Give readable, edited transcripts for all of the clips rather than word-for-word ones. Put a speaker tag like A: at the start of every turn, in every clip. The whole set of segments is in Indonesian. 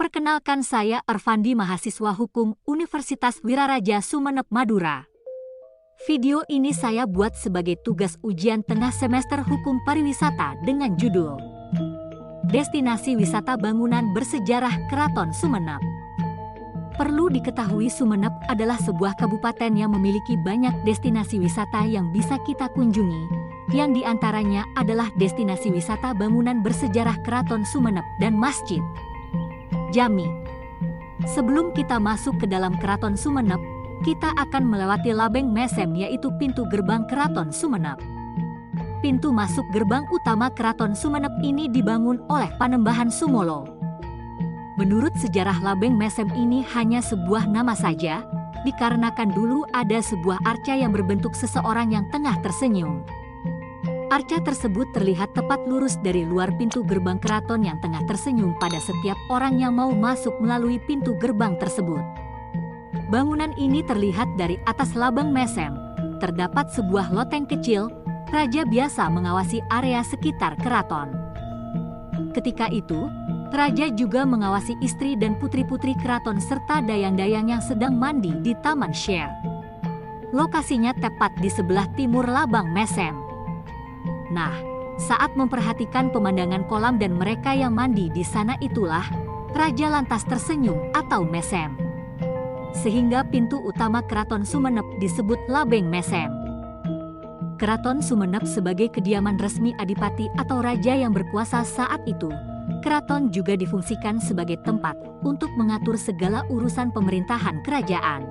A: Perkenalkan, saya Arfandi, mahasiswa hukum Universitas Wiraraja Sumeneb, Madura. Video ini saya buat sebagai tugas ujian tengah semester hukum pariwisata dengan judul Destinasi Wisata Bangunan Bersejarah Keraton Sumeneb. Perlu diketahui, Sumeneb adalah sebuah kabupaten yang memiliki banyak destinasi wisata yang bisa kita kunjungi, yang diantaranya adalah destinasi wisata bangunan bersejarah Keraton Sumeneb dan Masjid Jami. Sebelum kita masuk ke dalam Keraton Sumeneb, kita akan melewati Labeng Mesem, yaitu pintu gerbang Keraton Sumeneb. Pintu masuk gerbang utama Keraton Sumeneb ini dibangun oleh Panembahan Sumolo. Menurut sejarah, Labeng Mesem ini hanya sebuah nama saja, dikarenakan dulu ada sebuah arca yang berbentuk seseorang yang tengah tersenyum. Arca tersebut terlihat tepat lurus dari luar pintu gerbang keraton yang tengah tersenyum pada setiap orang yang mau masuk melalui pintu gerbang tersebut. Bangunan ini terlihat dari atas Labeng Mesem. Terdapat sebuah loteng kecil. Raja biasa mengawasi area sekitar keraton. Ketika itu, raja juga mengawasi istri dan putri-putri keraton serta dayang-dayang yang sedang mandi di Taman Sher. Lokasinya tepat di sebelah timur Labeng Mesem. Nah, saat memperhatikan pemandangan kolam dan mereka yang mandi di sana, itulah raja lantas tersenyum atau mesem. Sehingga pintu utama Keraton Sumeneb disebut Labeng Mesem. Keraton Sumeneb sebagai kediaman resmi adipati atau raja yang berkuasa saat itu. Keraton juga difungsikan sebagai tempat untuk mengatur segala urusan pemerintahan kerajaan.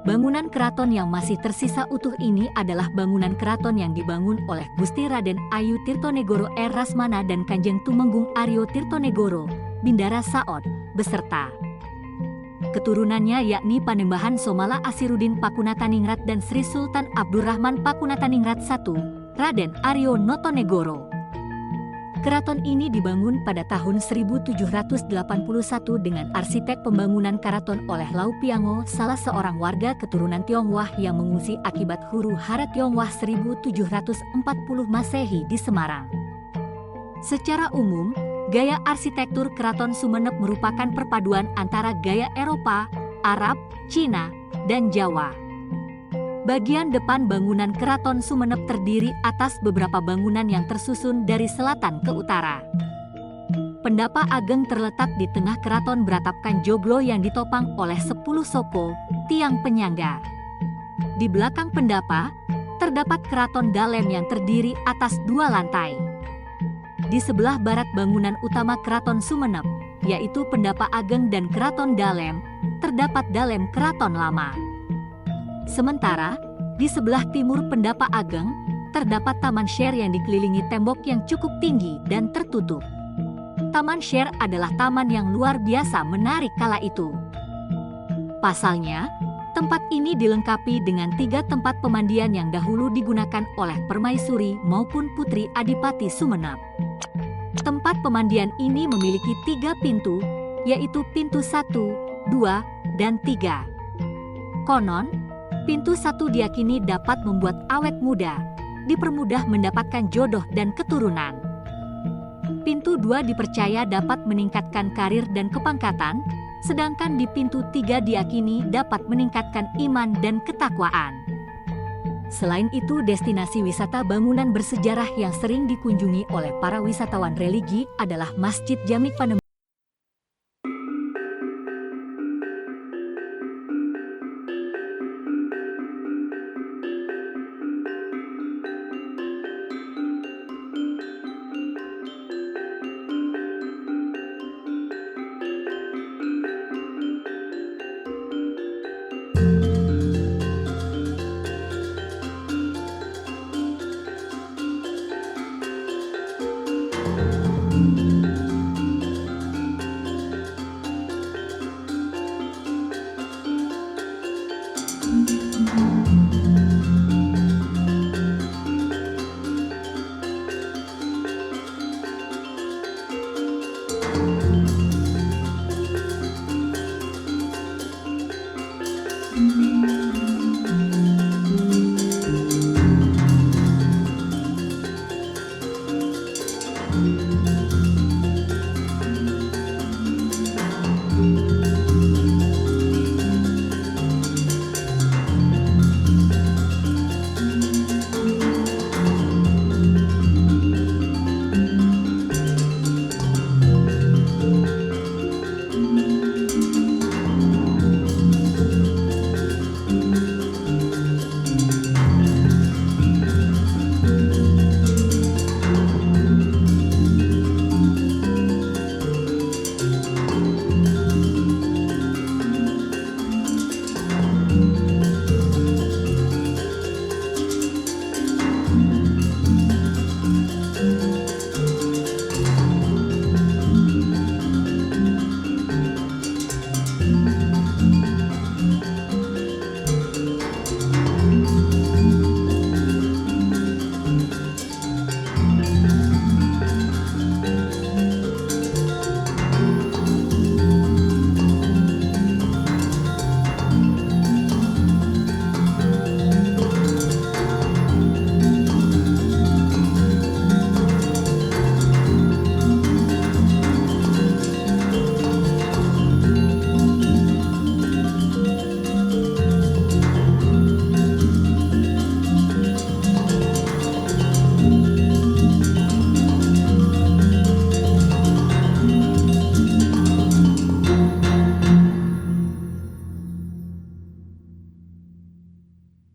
A: Bangunan keraton yang masih tersisa utuh ini adalah bangunan keraton yang dibangun oleh Gusti Raden Ayu Tirtonegoro R. Rasmana dan Kanjeng Tumenggung Aryo Tirtonegoro, Bindara Saod, beserta keturunannya, yakni Panembahan Somala Asirudin Pakunataningrat dan Sri Sultan Abdurrahman Pakunataningrat I, Raden Aryo Notonegoro. Keraton ini dibangun pada tahun 1781 dengan arsitek pembangunan keraton oleh Lau Piango, salah seorang warga keturunan Tionghoa yang mengungsi akibat huru hara Tionghoa 1740 Masehi di Semarang. Secara umum, gaya arsitektur Keraton Sumeneb merupakan perpaduan antara gaya Eropa, Arab, Cina, dan Jawa. Bagian depan bangunan Keraton Sumeneb terdiri atas beberapa bangunan yang tersusun dari selatan ke utara. Pendapa Ageng terletak di tengah keraton beratapkan joglo yang ditopang oleh 10 soko, tiang penyangga. Di belakang pendapa, terdapat Keraton Dalem yang terdiri atas 2 lantai. Di sebelah barat bangunan utama Keraton Sumeneb, yaitu Pendapa Ageng dan Keraton Dalem, terdapat Dalem Keraton Lama. Sementara, di sebelah timur Pendapa Ageng, terdapat Taman Sher yang dikelilingi tembok yang cukup tinggi dan tertutup. Taman Sher adalah taman yang luar biasa menarik kala itu. Pasalnya, tempat ini dilengkapi dengan 3 tempat pemandian yang dahulu digunakan oleh permaisuri maupun putri Adipati Sumeneb. Tempat pemandian ini memiliki 3 pintu, yaitu pintu 1, 2, dan 3. Konon, pintu 1 diyakini dapat membuat awet muda, dipermudah mendapatkan jodoh dan keturunan. Pintu 2 dipercaya dapat meningkatkan karir dan kepangkatan, sedangkan di pintu 3 diyakini dapat meningkatkan iman dan ketakwaan. Selain itu, destinasi wisata bangunan bersejarah yang sering dikunjungi oleh para wisatawan religi adalah Masjid Jami Panembahan